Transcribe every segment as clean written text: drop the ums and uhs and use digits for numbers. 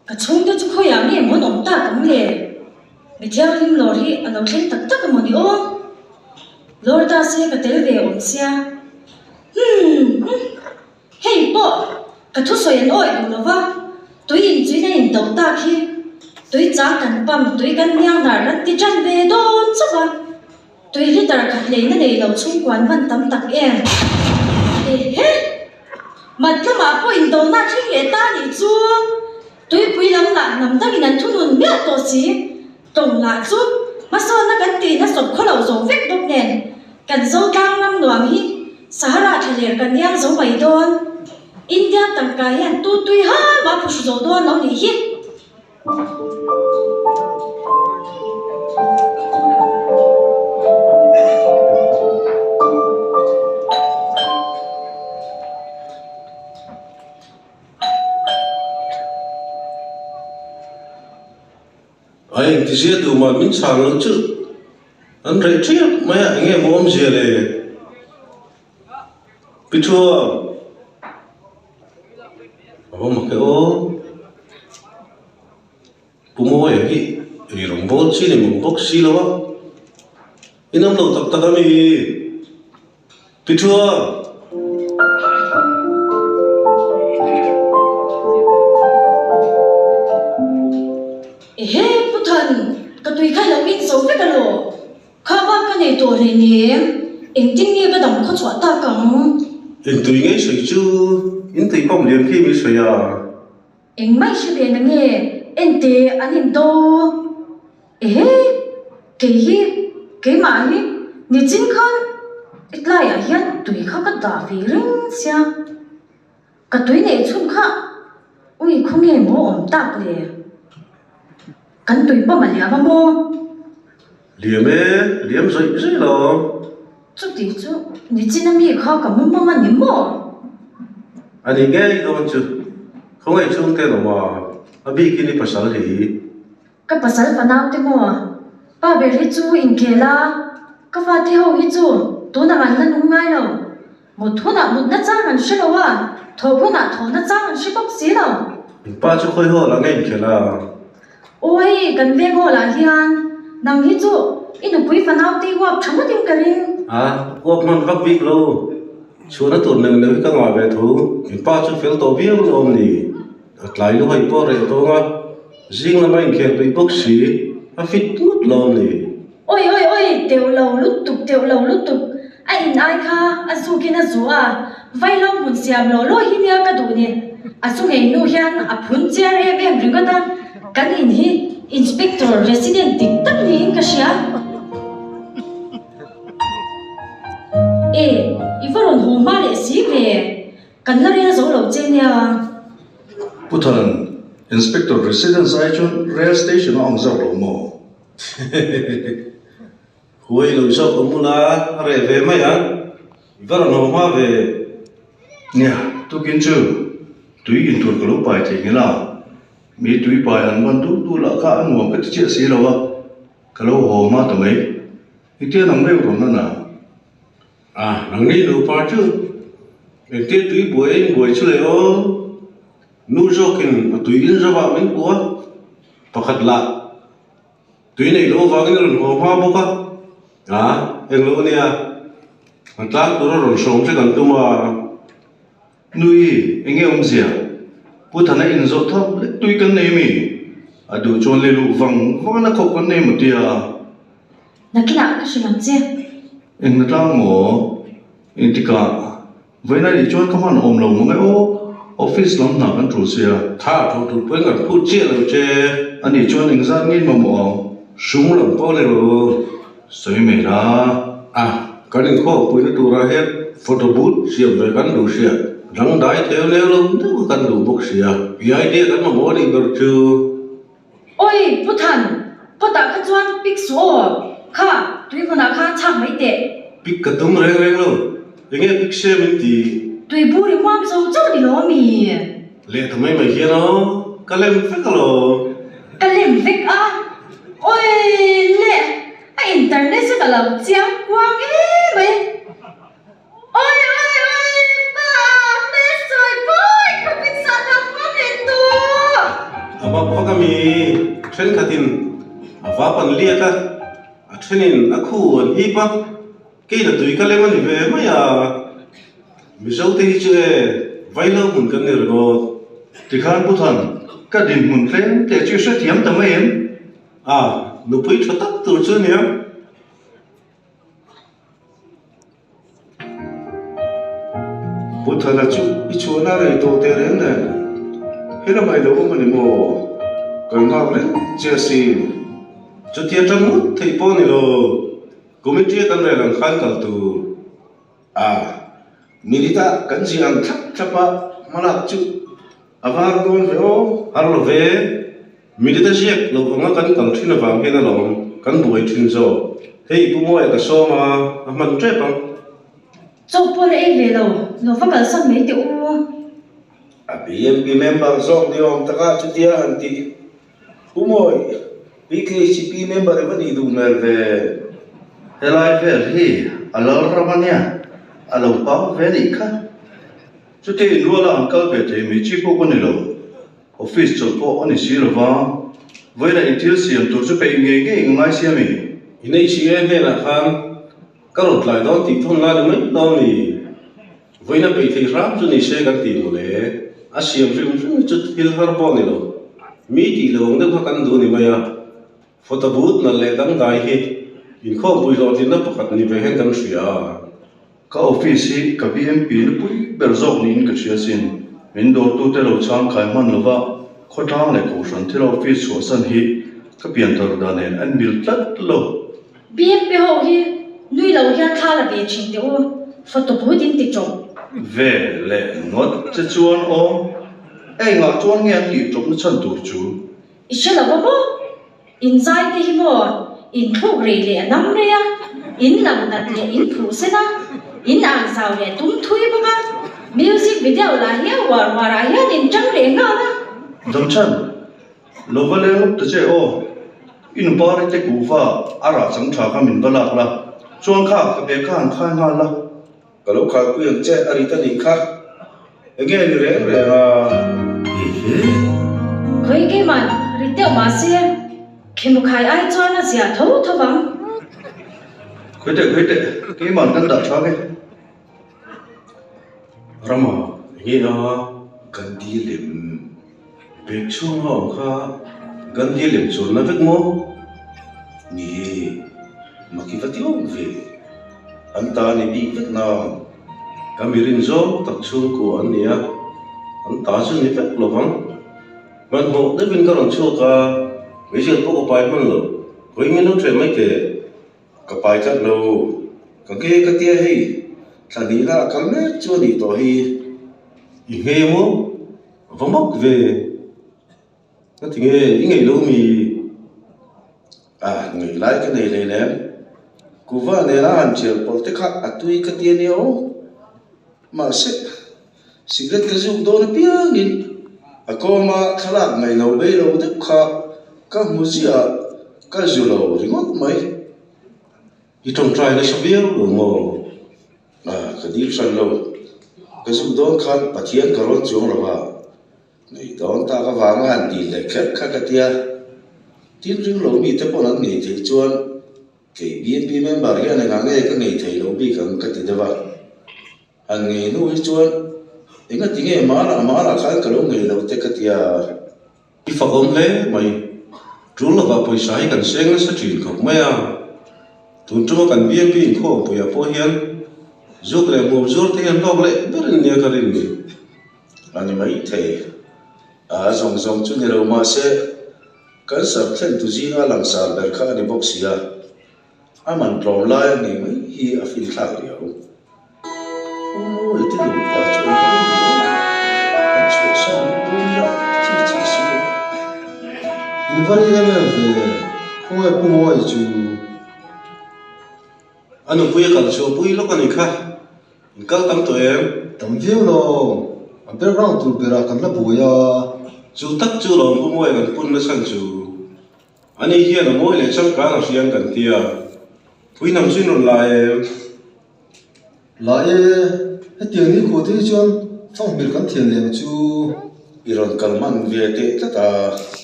cái chung đó chú khơi áo này muốn ổn ta cũng lệ bị theo lim lò đi anh ông thấy tất tất cái món đi ô lò ta sẽ cái tên về ổn xe hey bộ cái thuốc sôi anh ơi đúng không tôi in dưới này đầu ta khi tôi trả cần bầm tôi cần nhang nở lăn đi chân về đón chứ vậy tôi đi tara khát lấy nó này đầu chung quán văn tấm tắc em mặt cái mà có in đầu na khi người ta đi chú tôi bây lắm là nằm ta cái năn thu nôn miết tổ xí tổng là chú mà sao nó cần tiền nó sụp khó đầu giống vết đục nền cần dâu cang năm đoàn hi Sahara thay liền cần nhang dấu bảy đôn India tầng cái hiện tu tui ha mà phụ dấu đôn nó đi hi anh thì giờ tụi mà mình sang lắm chứ anh thấy chứ mấy anh em ôm gì này bị thua ôm một cái ô bụng mồi vậy thì rồng bố xí này một bốc xí luôn á in năm đầu tập tập cái gì bị thua cái tùy khai là in dấu vết cái lỗ khá ba cái này tuổi này nhé em tin nghe cái đồng khó chọn ta cầm em tùy nghe sợi chứ em tùy bông liền khi mới sợi à em mấy sự việc này nghe em tê anh em đâu cái mà hi như chính khăn ít lại à hiện tùy khá cái đà phí rinh xia cái tùy này chung khá ui không nghe mô ổn tạc lệ cần tùy bao mà liếm mô liếm rồi lo chú tí chú như chính là mi khó cả mô mà nhím mô anh ấy nghe đâu chứ không ai chung cái nào mà à bị cái này phải sao thì cái bà sao phải nào thế mô bà bé đi chú in kề la cái pha thì hậu đi chú tôi nằm ăn nó nung ngay đâu một thua nào một nát trang ăn xí đâu à thầu cũng nào thầu nát trang ăn xí bốc xí đâu ba chú khơi hồ là nghe kể là ôi cần về ngô là hiền nằm hít chú in được quý phần nào thì qua chấm mất tiếng cái linh à qua mình vắt vít lâu chú nó tụt nâng nâng cái ngoài về thú ba chú phiếu tổ viên luôn đi lại lúc hay bỏ rồi tôi ngã riêng là mấy kể bị bốc xí à phít mất luôn đi ôi tiểu lầu lút tục anh ai kha anh su kia na zu à vai lâu muốn xem lo hi nia cái đồ nè anh su ngày nu hiền à phun chia em đừng có ta cái in hi inspector resident tik tak ni ka sia ivaron ho ma le si ve kan la ria zo lo che nia Putaran inspector residence aichon rail station ong zau lo mo huay lo sao cũng muốn là rẻ về mấy anh vẫn là nó hoa về nia tu kin chu tui in tur ko lo pai the ngi la mi tui pai an ban tu la ka an mo ka chi si lo wa ka lo ho ma to mai ite nang le ro na na à nang ni lo pa chứ em tiếc tui buổi chứ lại ô nu jokin tui in ra vào mình quá pakat la tui này lo vào cái lần ho hoa bốc à em lo nia anh ta tôi rồi sống sẽ cần tôi mà nuôi anh em gì à bữa thằng này in dot thấp tôi cần này mi à đủ cho lên lụ vàng vàng nó không cần này một tia na kina ka shi lam che anh nó đang ngủ anh thì cả với này thì cho các bạn ôm lòng ngay ô office lắm nào anh chủ xe tha thôi tụi tôi ngồi phút chia rồi chứ anh thì cho anh ra nghiên mà mỏ súng làm bao này rồi sấy mày ra à cái này khó bữa nó tụi ra hết photo booth xiêm về cắn đủ xiêm răng đái theo leo luôn nó có cắn đủ bốc xiêm vì ai đi cắn mà mua đi được chưa ôi bút thần bút ta ka chuan pic số kha tui vuna kha chang mai te pick cái tấm rèn luôn anh nghe pick xem mình thì tui bu ri mwam zo chang ni lo mi lệ thằng mấy mày kia nó cái lem phết cái lo ka lem vek a ôi le a internet se ka lo chiang quang mai ôi ba me soi boy ka pizza na ko ne tu ว่าพ่อก็มีเทรนขัดินว่าปันเลียกะเทรนินนักคู่ฮีปะกี่ตัวตุยก็เล่มันเวไม่มิจฉาที่เจอไวเลอร์มุนกันเนี่ยหรอ ที่ข้าพูดทันก็ดินหุ่นเฟ้นแต่ชื่อเสียเทียมแต่ไม่เห็นลูกพี่ชดตัดตัวเชื่อเนี่ยพูดทันละจู่อีชัวน่าเลยโตเตเรนเนี่ยเฮ้ยทำไมเราไม่ได้โม่กันงาเลยเจสิจุดที่จะมุดที่ปอนี่เรากูไม่เชื่อกันเลยหลังขันกันตัวมิลิตากันจีอันทับทับมาลักจู่อาร์โดนเวโอฮาร์โลเวมิลิตาเชียกเราคงกันกันทิ้งน้ำฟังให้นั่นหรอกกันบุยทิ้งโซ่เฮ้ยผู้มวยก็โซ่มามันเจ็บปัง做玻璃เวลเราฟังกันสักไม่เดียวBNP member zong di om taka chutia hanti umoy PKCP member evani du merve helai ver hi alor ramania alo pa veli kha chuti nuala ankal pe te mi chi po kon lo office chol po ani si lo wa voila intil siam tur chu pe nge nge ngai siami inei si he na khan karot lai don ti thon la mai no ni voina pe thei ram chu ni se kan ti mo le asiam rim chut hil har bo ni lo mi ti lo ngde kha kan du ni maya photobooth na le dang dai hi in kho pui lo tin na pakhat ni ve hen kan ria ka office hi ka BNP na pui berzok nin ka chia sin min dor tu te lo chang khai man lo wa khotang le ko san thil office so san hi ka pian tor da nen an bil tat lo BNP ho hi nui lo hian kha la ve chin te o photo bu din ti chong ve le ngot che chuan o ei nga chuan nge ti chop na chan tur chu isela ba mo in zai te hi mo in thok re le nam re ya in lam nat le in phu se na in ang sao le tum thui ba ga music video la hi war war a hian in chang re nga na dam chan lo va le ngot che o in par te ku fa ara chang tha ka min balak la chuan kha ka be kan khai nga la kalau kha ku yang che arita ni kha ege ni re khoi ke man ri te ma se khemu khai ai chon na sia tho tho bang khoi te ke man kan da tha ke rama hi na kan di lim be chung ho kha kan di lim chon na vek mo ni makivati ong ve anta ni bi vek na kamirin zo tak chung ko an nia an ta chu ni vek lo bang man ho de bin karon chu ka we jil po ko pai man lo koi mi no tre mai ke ka pai chat lo ka ke ka tia hei thani la kal me chu ni to hi i nge mo vamok ve na ti nge i nge lo mi ngai lai ka nei le le ku va ne la an chel pol te kha atui ka tia ni o ma se sigat ka zu do na piang in akoma khalak mai lo be lo de kha ka muzia ka zu lo ringot mai i trong trai na shavia lo mo ka dil san lo ka zu don khan pathian karon chung lo wa nei don ta ka wang han di le khet kha ka tia tin ring lo mi te pon an nei thei chuan ke BNP member hian nga nge ka nei thei lo bi kan ka ti dewa an ngei nu hi chuan inga tinge mara khan ka lo ngei lo te ka tia i fa om le mai tru lo va poi sai kan seng na sa thin khok mai tun chu kan BNP in kho poi a po hian zuk le mo zur te an lok le berin nia ka rin ni ani mai thei zong chu ni lo ma se kan sab thlen tu jinga langsar ber kha ni box ya aman rom lai ni mai hi a fil thak riau iti lu pa chu kan chu sa tu ya chi si你把你那边是空爱不我一就 anu pui kal chu pui lo kan kha kal tam to em 等 view 咯，俺别让都别让看那不呀， chu tak chu lo pu moi kan pun na sang chu ani hian a moi le chang ka na siang kan tia pui nam sin ron lai em 来耶，那店里过的就放别看天亮就， iron kalman ve te tata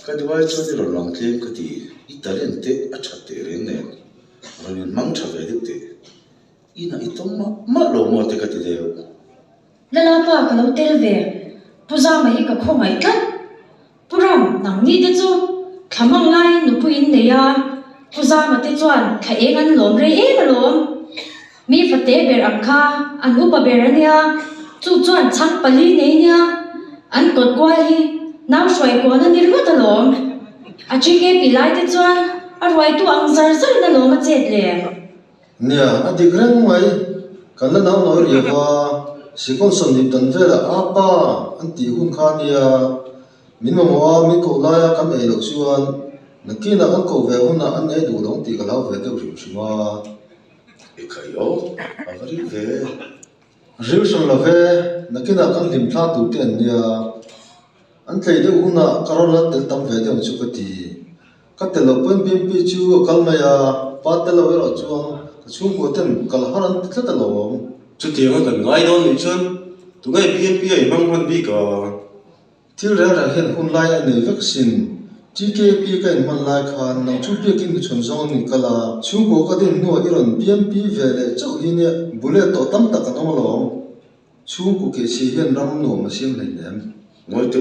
ka diwai chu iron lang tlem ka ti italian te acha te ren ne ron mang tha ve te ina itong ma lo mo te ka ti de lala pa ka lo tel ve puza mai ka kho mai tlat puram nang ni de chu thamang lai nu puin ne ya puza ma te chuan kha eng an lom re e ma lom mi fate ber am kha anu pa ber ania chu chuan chang pali nei nia an kot kwa hi naw shoi ko na nir ta lom a chi ke pilai te chuan a roi tu ang zar zar na lom a chet le nia adik reng mai kan la naw no ri wa sikon som ni tan vela apa anti hun kha nia min mo wa mi ko la ya kan ei lo chuan nakina an ko ve huna an ei du long ti ka law ve deuh rim shima e khayo avari ve riu son la ve nakina kan lim thla tu ten nia an tlei deuh huna karon la tel tam ve deuh chu ka ti ka tel lo pen pim pi chu kal ma ya pa tel lo ro chuang ka chung ko ten kal haran thla ta lo chú tiếng là cần ngay đó nên chân tụi ngay BNP ấy mang quan đi cả thil ra ra hen hun lai ani vaccine TKP kan man lai khan nang chu pe kin chon zong ni kala chu ko ka din no iron BNP ve le chau hi ne bullet to tam ta ka no lo chu ko ke si hen ram no ma sim lai nem ngoi tu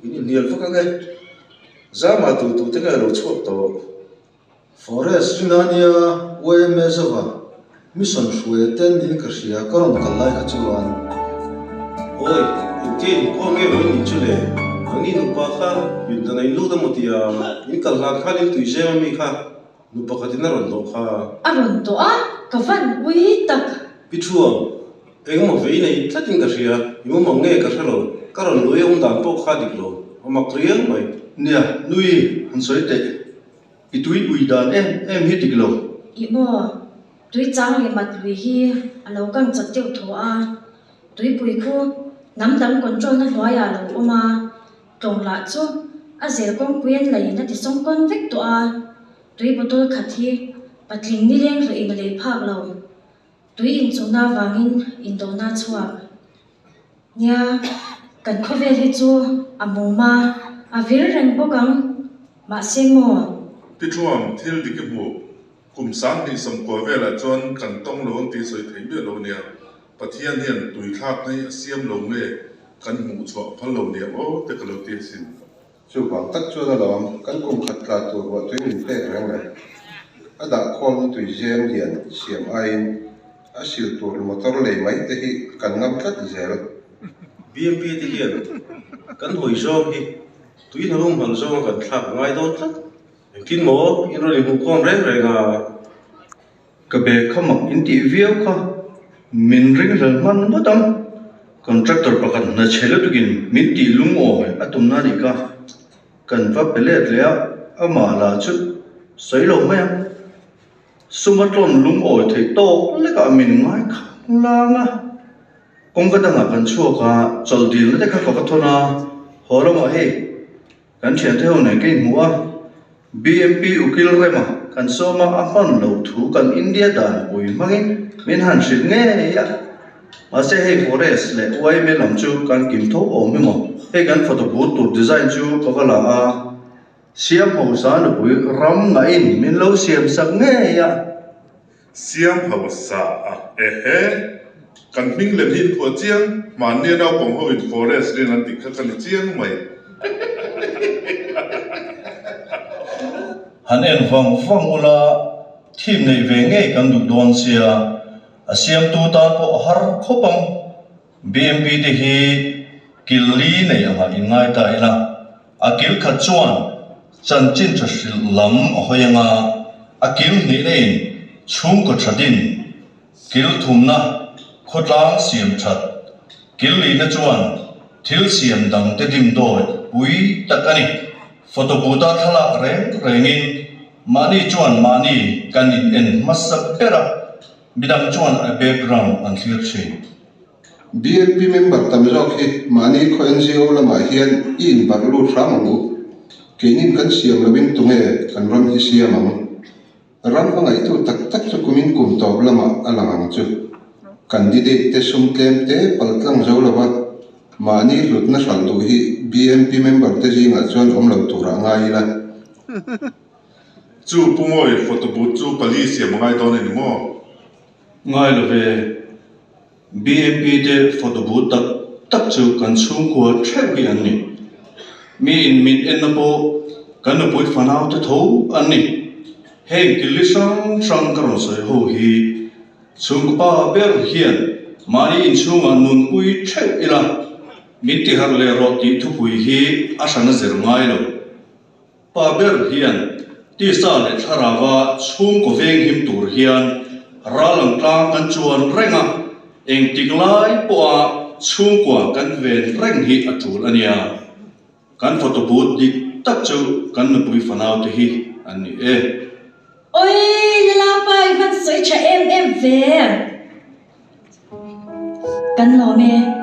ini nial fa ka ngai zama tu te ga lo chok to forest rinania OMS va mission shwe ten din ka sia karon kal lai ka chuan ôi cái con nghe nói như thế này anh đi nộp bạc ha hiện tại này lúc đó một tia những cái lạc khác những tuổi trẻ mà mình ha nộp bạc thì nó rộn rộn ha a ron to a ka van ui tak bị chuông em mà về này chắc chắn cái gì à nhưng mà nghe cái sao rồi cái rộn lối ông đàn bốc ha đi rồi mà riêng mày nia nui han soi te itui ui dan em hi tik lo i mo tui chang le mat lui hi alo kang chat teu tho a tui pui khu nam dam control na hwa ya lo oma tong la chu a zel kong puyen lai na ti song kon vek to a tui botol khathi patling ni leng re in le phak lo tui in chuna wangin in do na chuak nya kan khovel hi chu amoma a vir reng bokang ma semo Pitruam thil dikibu kum sang ni sam ko vela chon kan tong lo ti soi thei me lo nia pathian hian tui thak nei asiam lo me kan mu chwa phal lo nia o te ka lo ti sin chu bang tak chu da lom kan kum khat ka tu wa tu ni pe rang le ada khol tu jem dian siam ain a sil tur motor le mai te hi kan ngam khat zel BNP thì hiện cái hồi rong thì tuy nó không bằng rong cần thạc ngay đó chắc kinh mỏ in rồi mình con rét rồi à ka be khamak in ti viau kha min ring ral man mo tam contractor pakan na chhelo tukin min ti lung o atum na ni ka kan va pelet le ama la chu sei lo ma sumatron lung o thei to le ka min ngai la nga kong ka danga kan chu ka chol dil le ka ka thona holo ma he kan chen theo này cái mua BNP ukil rema kan soma apan lo thu kan India dan oi mangin min han shit nge ya ma se he forest le oi me lam chu kan kim tho o me mo he kan photo booth tur design chu ka wala a siam ho sa no oi ram nga in min lo siam sak nge ya siam hausa a ehe kan ming le hin ko chiang man ne na pong ho in forest rin an tik kan chiang mai han en vang ula thim nei ve nge kan du don sia asiam tu tan po har khopam BNP te hi killi nei anga ingai ta ila akil kha chuan chan chin thashil lam hoyanga akil ni nei chung ko thadin kil thumna khotlang siam that killi na chuan thil siam dang te dim doi ui takani photo buta thala rengin mani chuan mani kanin en masak pera bidang chuan a background an clear che BNP member tam jok hi mani kho NGO lama hian in barlu ramangu kenin kan siam lawin tunge kan ram hi siam ang ram angai tu tak tak chu kumin kum top lama alangang chu candidate te sum tlem te paltlang zo lawa mà ni hlut na hran tu hi BNP member te jing a chuan om lo tura ngai la จู่ปุ่มอยฟอโต้บูธจู่ปลีเสียมง่ายตอนนี้มั้ง ngay là về BNP de photo booth tak chu kan chung ko theu hi an ni mi in min en na po kan na poi fanau te tho an ni heng kili sang karon soi ho hi chung pa ber hian mari in chung an nun pui theu ila mi ti har le ro ti thu pui hi asana zer ngai lo pa ber hian ti sa le tharawa chung ko veng him tur hian ralang tlang kan chuan renga eng tiklai po a chung kwa kan ven reng hi atul ania kan photo booth dik tak chu kan na pui fanau te hi ani e ôi la pai văn soi cha em về cần lo mẹ